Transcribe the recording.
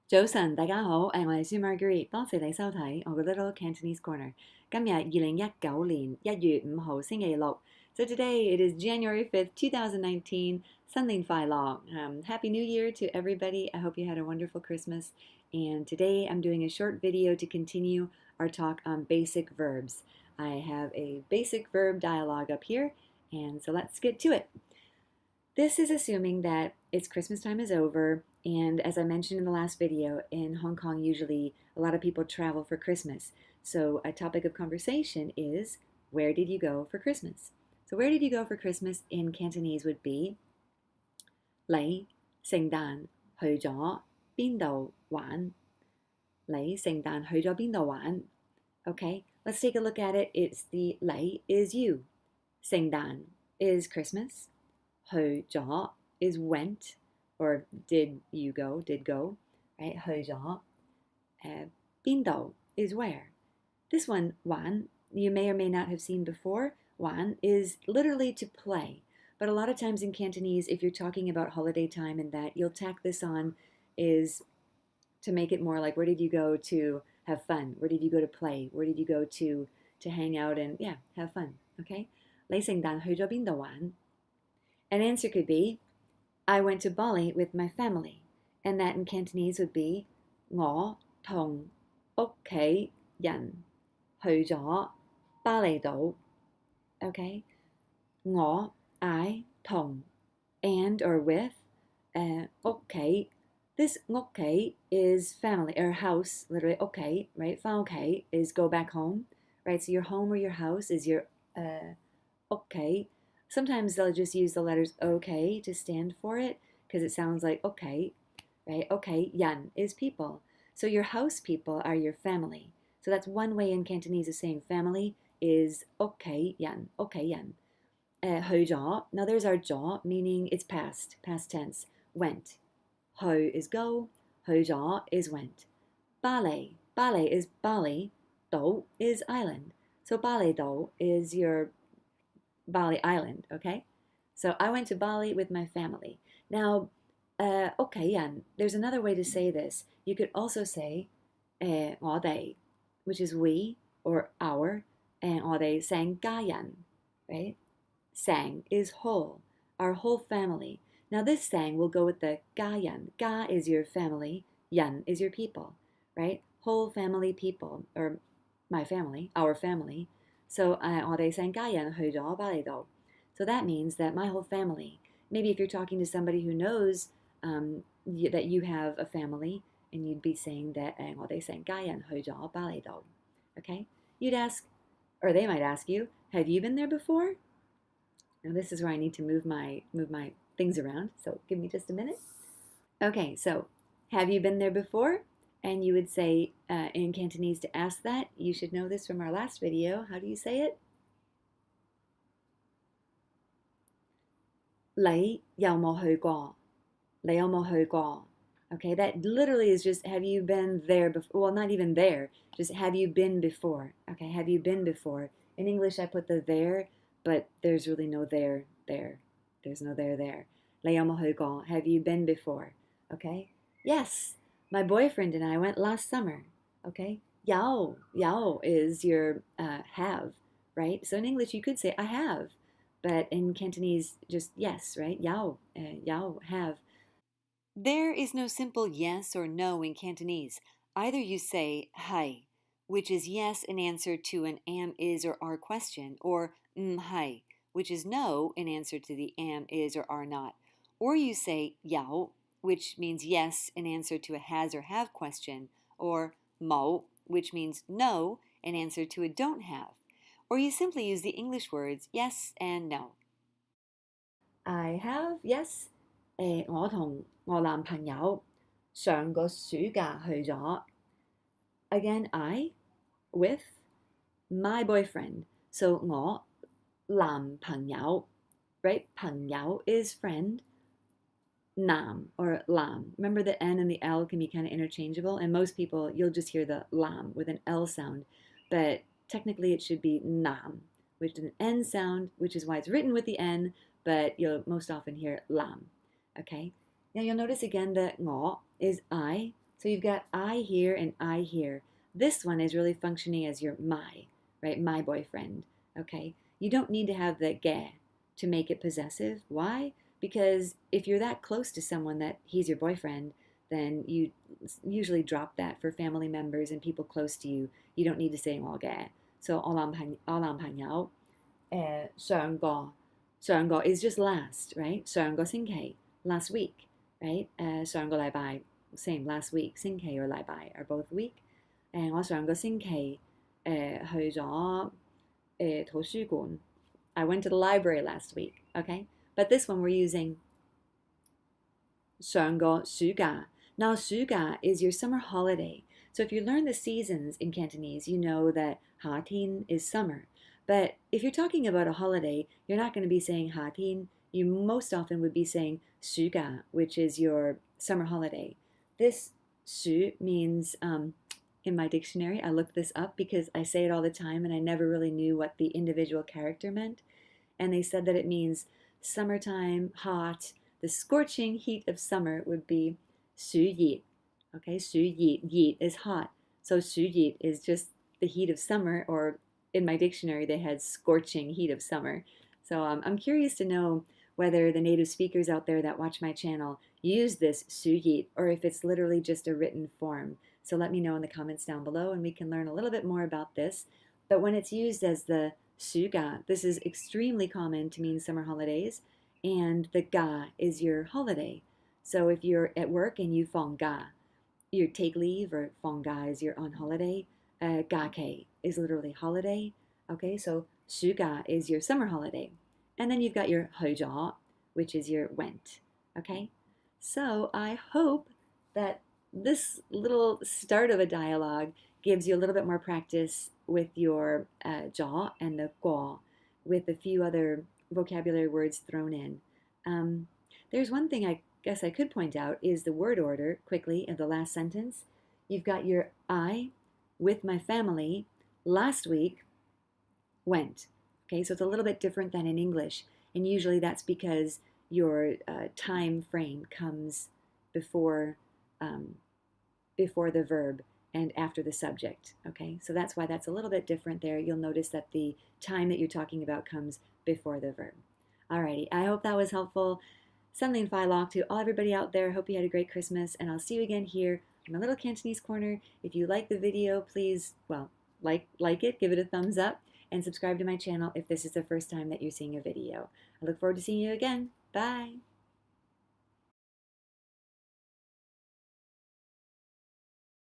早晨，大家好，我係書 Marguerite，多謝你收睇我嘅 Little Cantonese Corner。今日2019年1月5號星期六，So today it is January 5th, 2019. 新年快樂. Happy New Year to everybody. I hope you had a wonderful Christmas. And today I'm doing a short video to continue our talk on basic verbs. I have a basic verb dialogue up here, and so let's get to it. This is assuming that it's Christmas time is over, and as I mentioned in the last video, in Hong Kong usually a lot of people travel for Christmas. So a topic of conversation is, where did you go for Christmas? So where did you go for Christmas in Cantonese would be 你聖誕去咗邊度玩? 你聖誕去咗邊度玩? Okay, let's take a look at it. It's the 你 is you. 聖誕 is Christmas. 去咗 is went, or did you go, did go, right? 去咗邊度 is where. This one, 玩, you may or may not have seen before. 玩 is literally to play. But a lot of times in Cantonese, if you're talking about holiday time and that, you'll tack this on is to make it more like, where did you go to have fun? Where did you go to play? Where did you go to hang out and, yeah, have fun, okay? 你聖誕去咗邊度玩? An answer could be, I went to Bali with my family. And that in Cantonese would be, 我同屋企人去咗巴厘島. Okay? 我 I 同 and or with 屋企. This 屋企 is family or house, literally 屋企, right? 返屋企 is go back home, right? So your home or your house is your 屋企. Sometimes they'll just use the letters OK to stand for it because it sounds like okay, right? Okay, yan is people. So your house people are your family. So that's one way in Cantonese of saying family is okay yan, okay yan. 去咗, now there's our 咗, meaning it's past tense, went. 去 is go, 去咗 is went. Bali is Bali, 島 is island. So Bali 島 is your Bali Island, okay? So I went to Bali with my family. Now, okay, yan, there's another way to say this. You could also say 我哋, which is we or our, and 我哋成家人, right? Sang is whole, our whole family. Now this sang will go with the 家人. Ga is your family, yan is your people, right? Whole family people, or my family, our family. So 我哋成家人去咗巴厘島. So that means that my whole family, maybe if you're talking to somebody who knows that you have a family, and you'd be saying that 我哋成家人去咗巴厘島. Okay? You'd ask, or they might ask you, have you been there before? Now this is where I need to move my things around, so give me just a minute. Okay, so have you been there before? And you would say in Cantonese to ask that, you should know this from our last video. How do you say it? 你有冇去過? 你有冇去過? Okay, that literally is just, have you been there before? Well, not even there, just have you been before? Okay, have you been before? In English, I put the there, but there's really no there. There's no there. 你有冇去過? Have you been before? Okay, yes. My boyfriend and I went last summer, okay? Yao is your have, right? So in English you could say I have, but in Cantonese just yes, right? Yao have. There is no simple yes or no in Cantonese. Either you say hai, which is yes in answer to an am, is, or are question, or hai, which is no in answer to the am, is, or are not. Or you say yao, which means yes in answer to a has or have question, or mo, which means no in answer to a don't have. Or you simply use the English words yes and no. I have, yes. 我同我男朋友上個暑假去咗. Again, I, with my boyfriend. So 我男朋友, right? 朋友 is friend. Nam or lam. Remember the N and the L can be kind of interchangeable, and most people, you'll just hear the lam with an L sound, but technically it should be nam, which is an N sound, which is why it's written with the N, but you'll most often hear lam. Okay? Now you'll notice again that 我 is I, So you've got I here and I here. This one is really functioning as your my, right? My boyfriend, okay? You don't need to have the ge to make it possessive. Why? Because if you're that close to someone that he's your boyfriend, then you usually drop that for family members and people close to you. You don't need to say 我嘅. So 我男朋友上個 is just last, right? 上個星期 last week, right? 上個禮拜 same last week 星期 or 禮拜 are both week. 我上個星期去咗圖書館. I went to the library last week, okay? But this one we're using 上個暑假. Now 暑假 is your summer holiday. So if you learn the seasons in Cantonese, you know that 夏天 is summer. But if you're talking about a holiday, you're not going to be saying 夏天. You most often would be saying 暑假, which is your summer holiday. This 暑 means, in my dictionary, I looked this up because I say it all the time and I never really knew what the individual character meant. And they said that it means summertime, hot. The scorching heat of summer would be 暑熱. Okay, 暑熱, 熱 is hot. So 暑熱 is just the heat of summer, or in my dictionary they had scorching heat of summer. So I'm curious to know whether the native speakers out there that watch my channel use this 暑熱, or if it's literally just a written form. So let me know in the comments down below and we can learn a little bit more about this. But when it's used as the 暑假, this is extremely common to mean summer holidays, and the ga is your holiday. So if you're at work and you 放假, you take leave, or 放假 is you're on holiday, 假期 is literally holiday. Okay, so 暑假 is your summer holiday. And then you've got your 去咗, which is your went. Okay, so I hope that this little start of a dialogue gives you a little bit more practice with your jaw and the guo, with a few other vocabulary words thrown in. There's one thing I guess I could point out is the word order quickly of the last sentence. You've got your I with my family last week went. Okay, so it's a little bit different than in English, and usually that's because your time frame comes before the verb and after the subject. Okay, so that's why that's a little bit different there. You'll notice that the time that you're talking about comes before the verb. Alrighty, I hope that was helpful. Sending Phi Lock to all everybody out there. Hope you had a great Christmas, and I'll see you again here in my little Cantonese corner. If you like the video, please, well, like it, give it a thumbs up, and subscribe to my channel if this is the first time that you're seeing a video. I look forward to seeing you again. Bye!